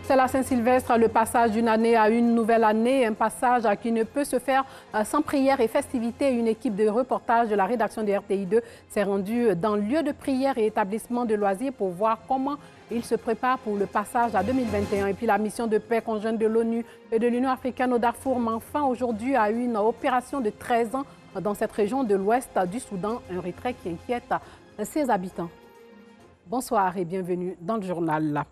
C'est la Saint-Sylvestre, le passage d'une année à une nouvelle année, un passage qui ne peut se faire sans prière et festivités. Une équipe de reportage de la rédaction de RTI2 s'est rendue dans lieu de prière et établissement de loisirs pour voir comment ils se préparent pour le passage à 2021. Et puis la mission de paix conjointe de l'ONU et de l'Union africaine au Darfour met fin aujourd'hui à une opération de 13 ans dans cette région de l'ouest du Soudan, un retrait qui inquiète ses habitants. Bonsoir et bienvenue dans le journal.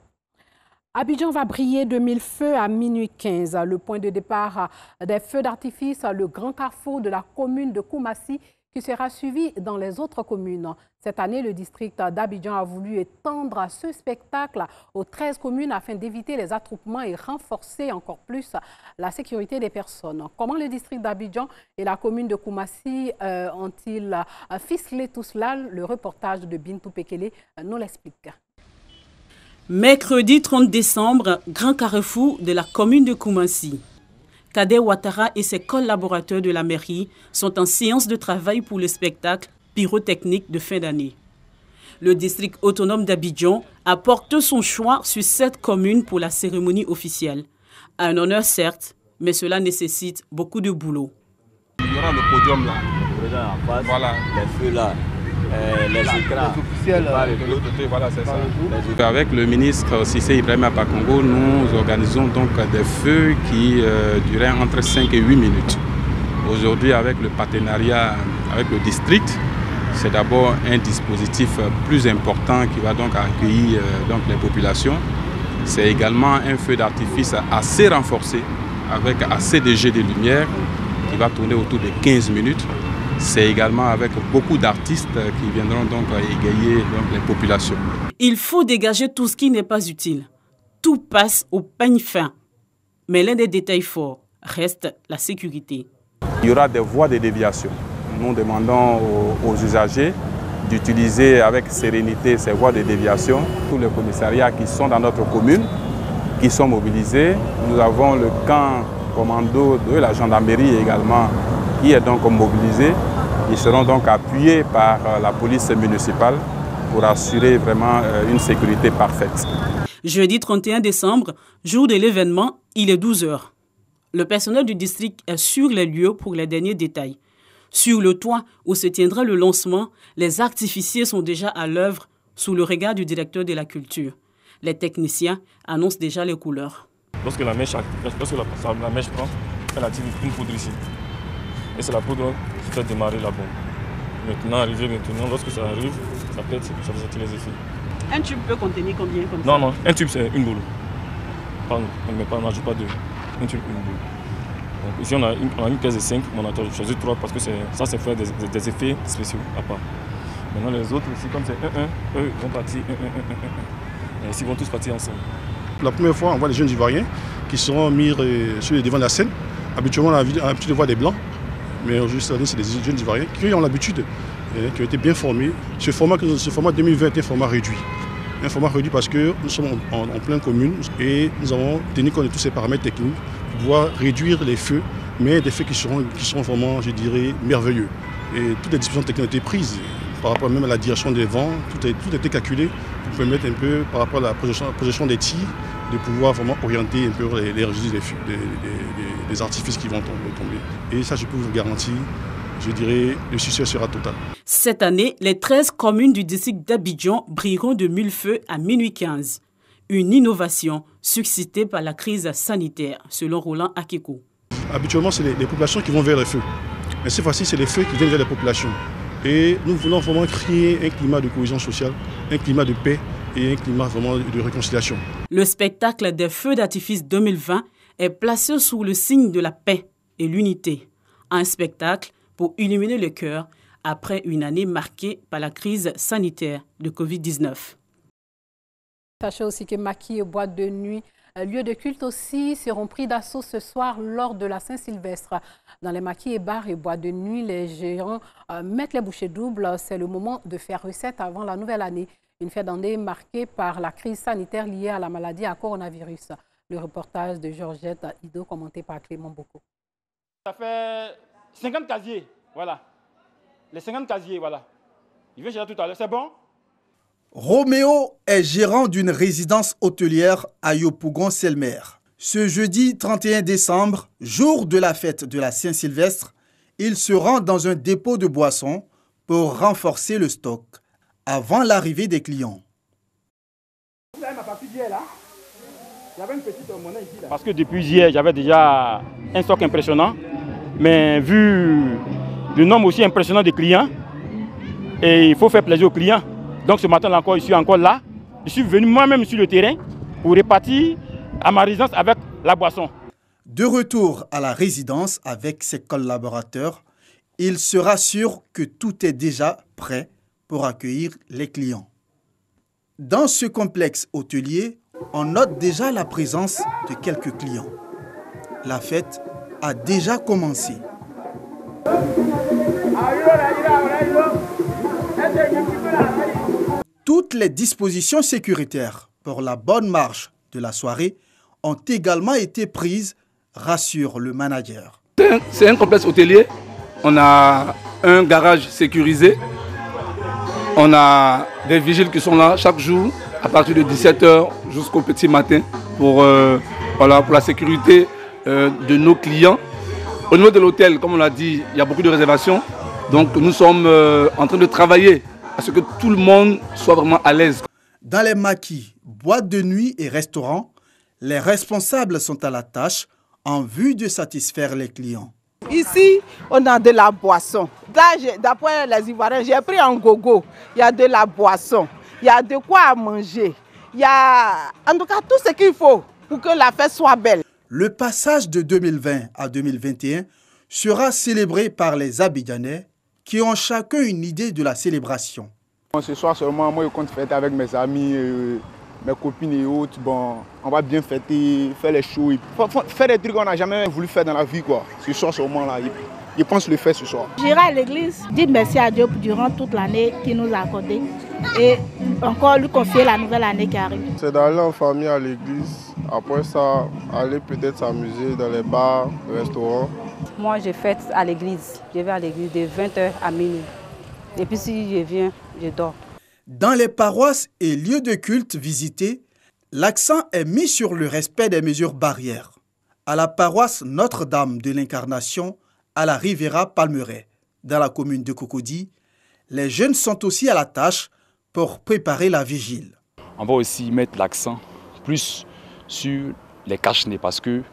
Abidjan va briller de 1000 feux à minuit 15. Le point de départ des feux d'artifice, le grand carrefour de la commune de Koumassi, qui sera suivi dans les autres communes. Cette année, le district d'Abidjan a voulu étendre ce spectacle aux 13 communes afin d'éviter les attroupements et renforcer encore plus la sécurité des personnes. Comment le district d'Abidjan et la commune de Koumassi ont-ils ficelé tout cela? Le reportage de Bintou Pekele nous l'explique. Mercredi 30 décembre, grand carrefour de la commune de Koumassi. Kader Ouattara et ses collaborateurs de la mairie sont en séance de travail pour le spectacle pyrotechnique de fin d'année. Le district autonome d'Abidjan a porté son choix sur cette commune pour la cérémonie officielle. Un honneur certes, mais cela nécessite beaucoup de boulot. Il y aura le podium là. Voilà. Les feux là. Les écrans officiels de l'autre côté, voilà, c'est ça. Avec le ministre Cissé Ibrahima Pakongo, nous organisons donc des feux qui duraient entre 5 et 8 minutes. Aujourd'hui, avec le partenariat avec le district, c'est d'abord un dispositif plus important qui va donc accueillir donc les populations. C'est également un feu d'artifice assez renforcé, avec assez de jets de lumière, qui va tourner autour de 15 minutes. C'est également avec beaucoup d'artistes qui viendront donc égayer donc les populations. Il faut dégager tout ce qui n'est pas utile. Tout passe au peigne fin. Mais l'un des détails forts reste la sécurité. Il y aura des voies de déviation. Nous demandons aux usagers d'utiliser avec sérénité ces voies de déviation. Tous les commissariats qui sont dans notre commune, qui sont mobilisés. Nous avons le camp commando de la gendarmerie également qui est donc mobilisé. Ils seront donc appuyés par la police municipale pour assurer vraiment une sécurité parfaite. Jeudi 31 décembre, jour de l'événement, il est 12 h. Le personnel du district est sur les lieux pour les derniers détails. Sur le toit où se tiendra le lancement, les artificiers sont déjà à l'œuvre sous le regard du directeur de la culture. Les techniciens annoncent déjà les couleurs. Lorsque la mèche prend, elle attire une poudre ici. Et c'est la poudre qui fait démarrer la bombe. Maintenant, lorsque ça arrive, ça peut sortir les effets. Un tube peut contenir combien comme ça? Non, un tube c'est une boule. On n'ajoute pas deux. Un tube, une boule. Donc, ici, on a une pièce de 5, mais on a choisi 3 parce que ça, c'est faire des effets spéciaux à part. Maintenant, les autres, ici, comme c'est 1-1, eux vont partir 1-1-1-1. Et ici, ils vont tous partir ensemble. La première fois, on voit les jeunes Ivoiriens qui seront mis sur le devant de la scène. Habituellement, on a l'habitude de voir des Blancs. Mais aujourd'hui, c'est des jeunes Ivoiriens qui ont l'habitude, qui ont été bien formés. Ce format 2020 est un format réduit. Un format réduit parce que nous sommes en pleine commune et nous avons tenu compte de tous ces paramètres techniques pour pouvoir réduire les feux, mais des feux qui seront vraiment, je dirais, merveilleux. Et toutes les dispositions techniques ont été prises par rapport même à la direction des vents, tout a été calculé pour permettre un peu, par rapport à la projection des tirs, de pouvoir vraiment orienter un peu les résultats des artifices qui vont tomber. Et ça, je peux vous le garantir, je dirais, le succès sera total. Cette année, les 13 communes du district d'Abidjan brilleront de 1000 feux à minuit 15. Une innovation suscitée par la crise sanitaire, selon Roland Akeko. Habituellement, c'est les populations qui vont vers les feux. Mais cette fois-ci, c'est les feux qui viennent vers les populations. Et nous voulons vraiment créer un climat de cohésion sociale, un climat de paix et un climat vraiment de réconciliation. Le spectacle des feux d'artifice 2020 est placé sous le signe de la paix et l'unité. Un spectacle pour illuminer le cœur après une année marquée par la crise sanitaire de Covid-19. Sachez aussi que maquis et boîtes de nuit, lieux de culte aussi, seront pris d'assaut ce soir lors de la Saint-Sylvestre. Dans les maquis et bars et boîtes de nuit, les gérants mettent les bouchées doubles. C'est le moment de faire recette avant la nouvelle année. Une fête d'année marquée par la crise sanitaire liée à la maladie à coronavirus. Le reportage de Georgette Ido, commenté par Clément Boko. Ça fait 50 casiers, voilà. Les 50 casiers, voilà. Il vient chercher tout à l'heure. C'est bon? Roméo est gérant d'une résidence hôtelière à Yopougon-Selmer. Ce jeudi 31 décembre, jour de la fête de la Saint-Sylvestre, il se rend dans un dépôt de boissons pour renforcer le stock avant l'arrivée des clients. Parce que depuis hier, j'avais déjà un stock impressionnant, mais vu le nombre aussi impressionnant de clients, et il faut faire plaisir aux clients. Donc ce matin encore, je suis encore là. Je suis venu moi-même sur le terrain pour repartir à ma résidence avec la boisson. De retour à la résidence avec ses collaborateurs, il se rassure que tout est déjà prêt pour accueillir les clients. Dans ce complexe hôtelier, on note déjà la présence de quelques clients. La fête a déjà commencé. Toutes les dispositions sécuritaires pour la bonne marche de la soirée ont également été prises, rassure le manager. C'est un complexe hôtelier. On a un garage sécurisé. On a des vigiles qui sont là chaque jour à partir de 17 h jusqu'au petit matin pour la sécurité de nos clients. Au niveau de l'hôtel, comme on l'a dit, il y a beaucoup de réservations. Donc nous sommes en train de travailler à ce que tout le monde soit vraiment à l'aise. Dans les maquis, boîtes de nuit et restaurants, les responsables sont à la tâche en vue de satisfaire les clients. Ici, on a de la boisson. D'après les Ivoiriens, j'ai pris un gogo. Il y a de la boisson, il y a de quoi manger. Il y a en tout cas tout ce qu'il faut pour que la fête soit belle. Le passage de 2020 à 2021 sera célébré par les Abidjanais qui ont chacun une idée de la célébration. Ce soir seulement, moi je compte fêter avec mes amis, mes copines et autres. Bon, on va bien fêter, faire les shows. Faire des trucs qu'on n'a jamais voulu faire dans la vie, quoi. Ce soir seulement là, je pense le faire ce soir. J'irai à l'église, dire merci à Dieu durant toute l'année qu'il nous a accordé et encore lui confier la nouvelle année qui arrive. C'est d'aller en famille à l'église, après ça, aller peut-être s'amuser dans les bars, les restaurants. Moi, je fête à l'église. Je vais à l'église de 20 h à minuit. Et puis si je viens, je dors. Dans les paroisses et lieux de culte visités, l'accent est mis sur le respect des mesures barrières. À la paroisse Notre-Dame de l'Incarnation, à la Riviera Palmeraie, dans la commune de Cocody, les jeunes sont aussi à la tâche pour préparer la vigile. On va aussi mettre l'accent plus sur les cache-nez parce qu'il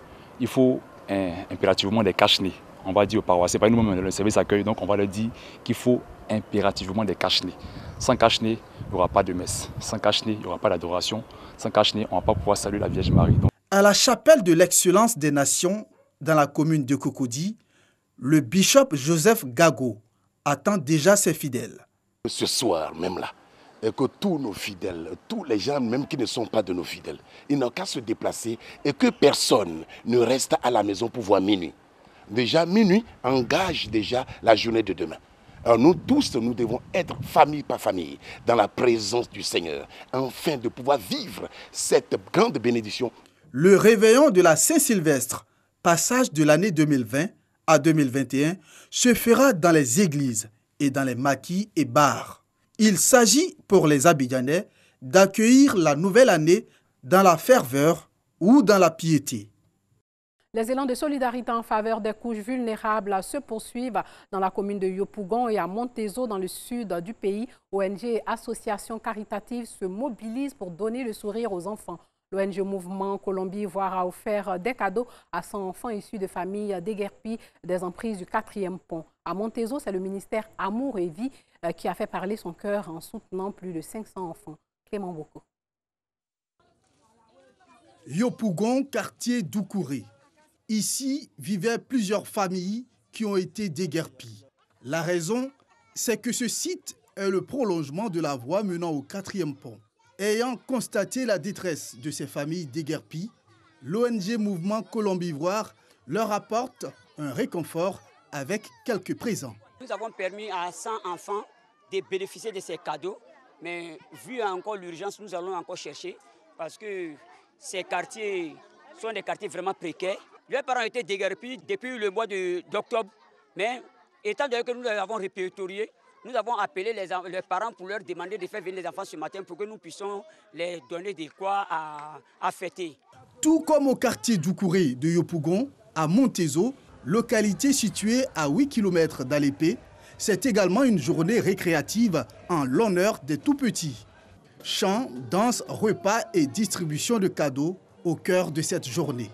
faut impérativement des cache-nez. On va dire aux paroissiens, pas nous-mêmes le service accueil, donc on va leur dire qu'il faut impérativement des cache-nez. Sans cache-nez, il n'y aura pas de messe. Sans cache-nez, il n'y aura pas d'adoration. Sans cache-nez, on ne va pas pouvoir saluer la Vierge Marie. Donc... À la chapelle de l'Excellence des Nations, dans la commune de Cocody, le bishop Joseph Gago attend déjà ses fidèles. Ce soir même là, et que tous nos fidèles, tous les gens même qui ne sont pas de nos fidèles, ils n'ont qu'à se déplacer et que personne ne reste à la maison pour voir minuit. Déjà minuit engage déjà la journée de demain. Alors nous tous, nous devons être famille par famille dans la présence du Seigneur, afin de pouvoir vivre cette grande bénédiction. Le réveillon de la Saint-Sylvestre, passage de l'année 2020 à 2021, se fera dans les églises et dans les maquis et bars. Il s'agit pour les Abidjanais d'accueillir la nouvelle année dans la ferveur ou dans la piété. Les élans de solidarité en faveur des couches vulnérables se poursuivent dans la commune de Yopougon et à Montezo dans le sud du pays. ONG et associations caritatives se mobilisent pour donner le sourire aux enfants. L'ONG Mouvement Colombie-Ivoire a offert des cadeaux à 100 enfants issus de familles déguerpies des emprises du 4e pont. À Montezo, c'est le ministère Amour et Vie qui a fait parler son cœur en soutenant plus de 500 enfants. Clément Boko. Yopougon, quartier d'Oukouré. Ici vivaient plusieurs familles qui ont été déguerpies. La raison, c'est que ce site est le prolongement de la voie menant au 4e pont. Ayant constaté la détresse de ces familles déguerpies, l'ONG Mouvement Colombie-Ivoire leur apporte un réconfort avec quelques présents. Nous avons permis à 100 enfants de bénéficier de ces cadeaux, mais vu encore l'urgence, nous allons encore chercher parce que ces quartiers sont des quartiers vraiment précaires. Les parents étaient déguerpis depuis le mois d'octobre, mais étant donné que nous les avons répertoriés, Nous avons appelé les parents pour leur demander de faire venir les enfants ce matin pour que nous puissions les donner de quoi à fêter. Tout comme au quartier Doucouré de Yopougon, à Montezo, localité située à 8 km d'Alépé, c'est également une journée récréative en l'honneur des tout-petits. Chants, danses, repas et distribution de cadeaux au cœur de cette journée.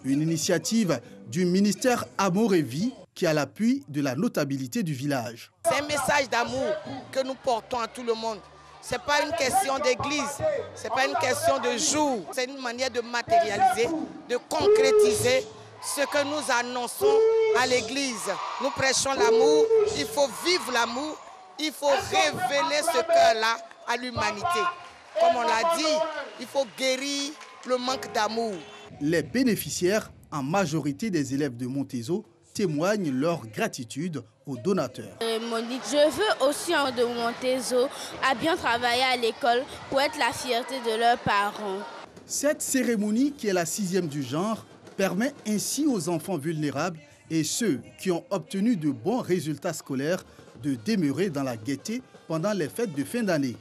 Une initiative du ministère Amour et Vie qui a l'appui de la notabilité du village. C'est un message d'amour que nous portons à tout le monde. Ce n'est pas une question d'église, ce n'est pas une question de jour. C'est une manière de matérialiser, de concrétiser ce que nous annonçons à l'église. Nous prêchons l'amour, il faut vivre l'amour, il faut révéler ce cœur-là à l'humanité. Comme on l'a dit, il faut guérir le manque d'amour. Les bénéficiaires, en majorité des élèves de Montezo, témoignent leur gratitude aux donateurs. Je veux aussi de Montezo à bien travailler à l'école pour être la fierté de leurs parents. Cette cérémonie, qui est la 6e du genre, permet ainsi aux enfants vulnérables et ceux qui ont obtenu de bons résultats scolaires de demeurer dans la gaieté pendant les fêtes de fin d'année.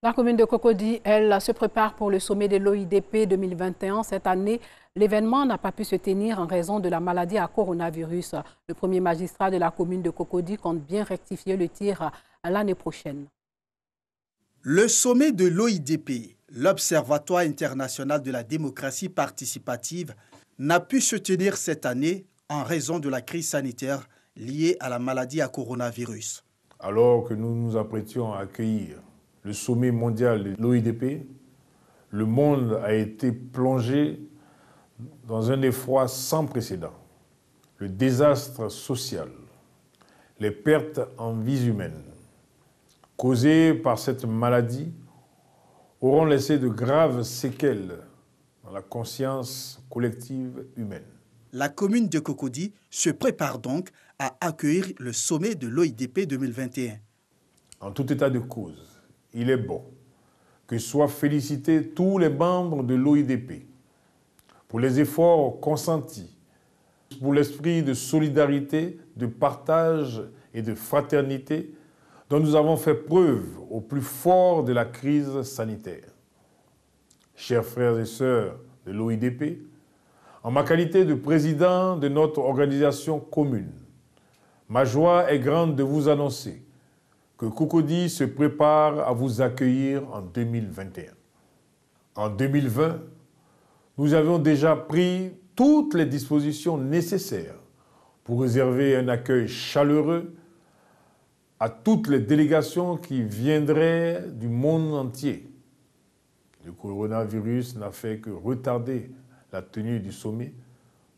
La commune de Cocody, elle, se prépare pour le sommet de l'OIDP 2021. Cette année, l'événement n'a pas pu se tenir en raison de la maladie à coronavirus. Le premier magistrat de la commune de Cocody compte bien rectifier le tir l'année prochaine. Le sommet de l'OIDP, l'Observatoire international de la démocratie participative, n'a pu se tenir cette année en raison de la crise sanitaire liée à la maladie à coronavirus. Alors que nous nous apprêtions à accueillir le sommet mondial de l'OIDP, le monde a été plongé dans un effroi sans précédent. Le désastre social, les pertes en vies humaines causées par cette maladie auront laissé de graves séquelles dans la conscience collective humaine. La commune de Cocody se prépare donc à accueillir le sommet de l'OIDP 2021. En tout état de cause, il est bon que soient félicités tous les membres de l'OIDP pour les efforts consentis, pour l'esprit de solidarité, de partage et de fraternité dont nous avons fait preuve au plus fort de la crise sanitaire. Chers frères et sœurs de l'OIDP, en ma qualité de président de notre organisation commune, ma joie est grande de vous annoncer que Cocody se prépare à vous accueillir en 2021. En 2020, nous avions déjà pris toutes les dispositions nécessaires pour réserver un accueil chaleureux à toutes les délégations qui viendraient du monde entier. Le coronavirus n'a fait que retarder la tenue du sommet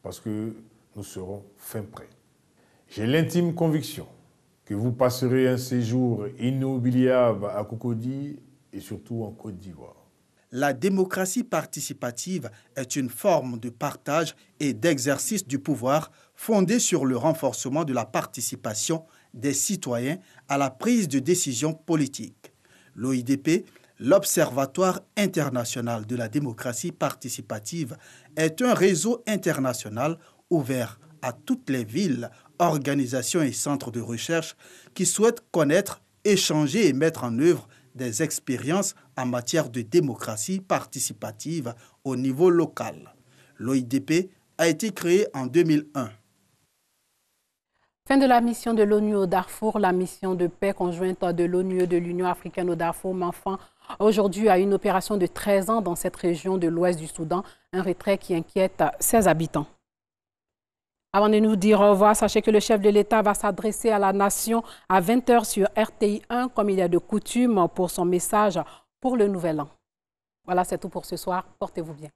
parce que nous serons fin prêts. J'ai l'intime conviction que vous passerez un séjour inoubliable à Cocody et surtout en Côte d'Ivoire. La démocratie participative est une forme de partage et d'exercice du pouvoir fondée sur le renforcement de la participation des citoyens à la prise de décisions politiques. L'OIDP, l'Observatoire international de la démocratie participative, est un réseau international ouvert à toutes les villes, organisations et centres de recherche qui souhaitent connaître, échanger et mettre en œuvre des expériences en matière de démocratie participative au niveau local. L'OIDP a été créé en 2001. Fin de la mission de l'ONU au Darfour, la mission de paix conjointe de l'ONU et de l'Union africaine au Darfour, MANFAN, aujourd'hui a une opération de 13 ans dans cette région de l'ouest du Soudan, un retrait qui inquiète ses habitants. Avant de nous dire au revoir, sachez que le chef de l'État va s'adresser à la nation à 20h sur RTI 1, comme il y a de coutume, pour son message pour le Nouvel An. Voilà, c'est tout pour ce soir. Portez-vous bien.